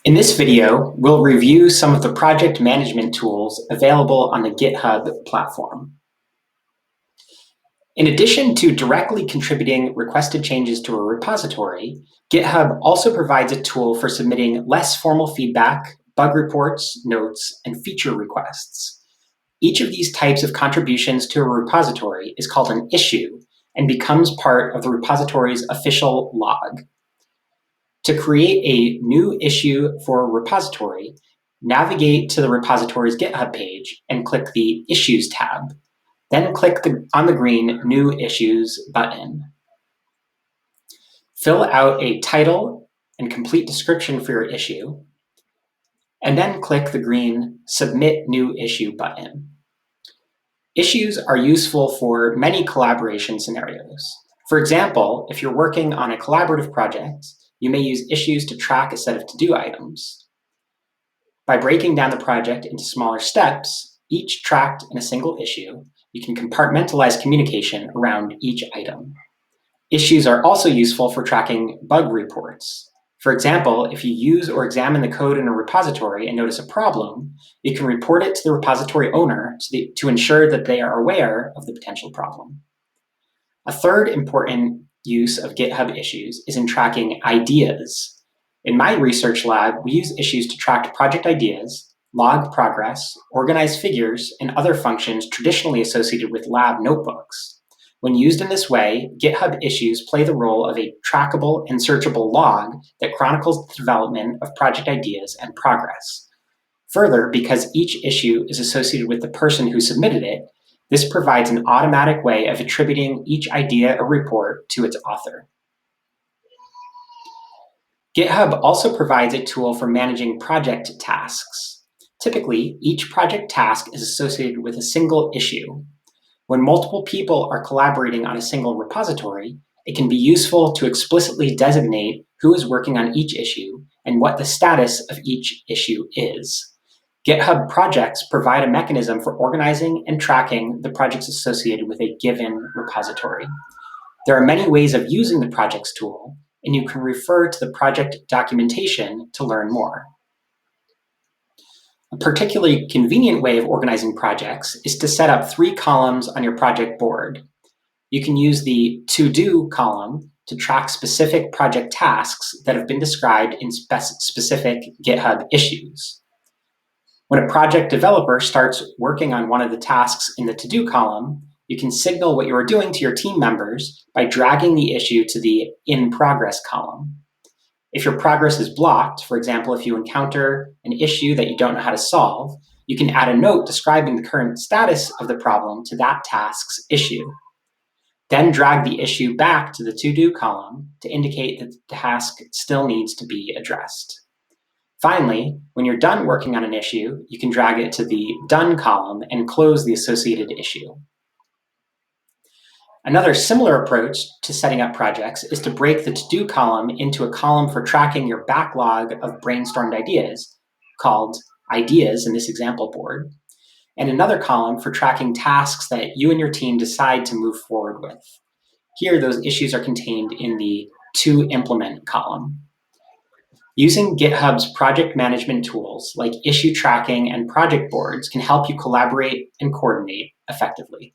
In this video, we'll review some of the project management tools available on the GitHub platform. In addition to directly contributing requested changes to a repository, GitHub also provides a tool for submitting less formal feedback, bug reports, notes, and feature requests. Each of these types of contributions to a repository is called an issue and becomes part of the repository's official log. To create a new issue for a repository, navigate to the repository's GitHub page and click the Issues tab. Then click on the green New Issues button. Fill out a title and complete description for your issue, and then click the green Submit New Issue button. Issues are useful for many collaboration scenarios. For example, if you're working on a collaborative project, you may use issues to track a set of to-do items. By breaking down the project into smaller steps, each tracked in a single issue, you can compartmentalize communication around each item. Issues are also useful for tracking bug reports. For example, if you use or examine the code in a repository and notice a problem, you can report it to the repository owner to ensure that they are aware of the potential problem. A third important use of GitHub issues is in tracking ideas. In my research lab, we use issues to track project ideas, log progress, organize figures, and other functions traditionally associated with lab notebooks. When used in this way, GitHub issues play the role of a trackable and searchable log that chronicles the development of project ideas and progress. Further, because each issue is associated with the person who submitted it, this provides an automatic way of attributing each idea or report to its author. GitHub also provides a tool for managing project tasks. Typically, each project task is associated with a single issue. When multiple people are collaborating on a single repository, it can be useful to explicitly designate who is working on each issue and what the status of each issue is. GitHub Projects provide a mechanism for organizing and tracking the projects associated with a given repository. There are many ways of using the Projects tool, and you can refer to the project documentation to learn more. A particularly convenient way of organizing projects is to set up 3 columns on your project board. You can use the To-Do column to track specific project tasks that have been described in specific GitHub issues. When a project developer starts working on one of the tasks in the To-Do column, you can signal what you are doing to your team members by dragging the issue to the In Progress column. If your progress is blocked, for example, if you encounter an issue that you don't know how to solve, you can add a note describing the current status of the problem to that task's issue. Then drag the issue back to the To-Do column to indicate that the task still needs to be addressed. Finally, when you're done working on an issue, you can drag it to the Done column and close the associated issue. Another similar approach to setting up projects is to break the To-Do column into a column for tracking your backlog of brainstormed ideas, called Ideas in this example board, and another column for tracking tasks that you and your team decide to move forward with. Here, those issues are contained in the To Implement column. Using GitHub's project management tools like issue tracking and project boards can help you collaborate and coordinate effectively.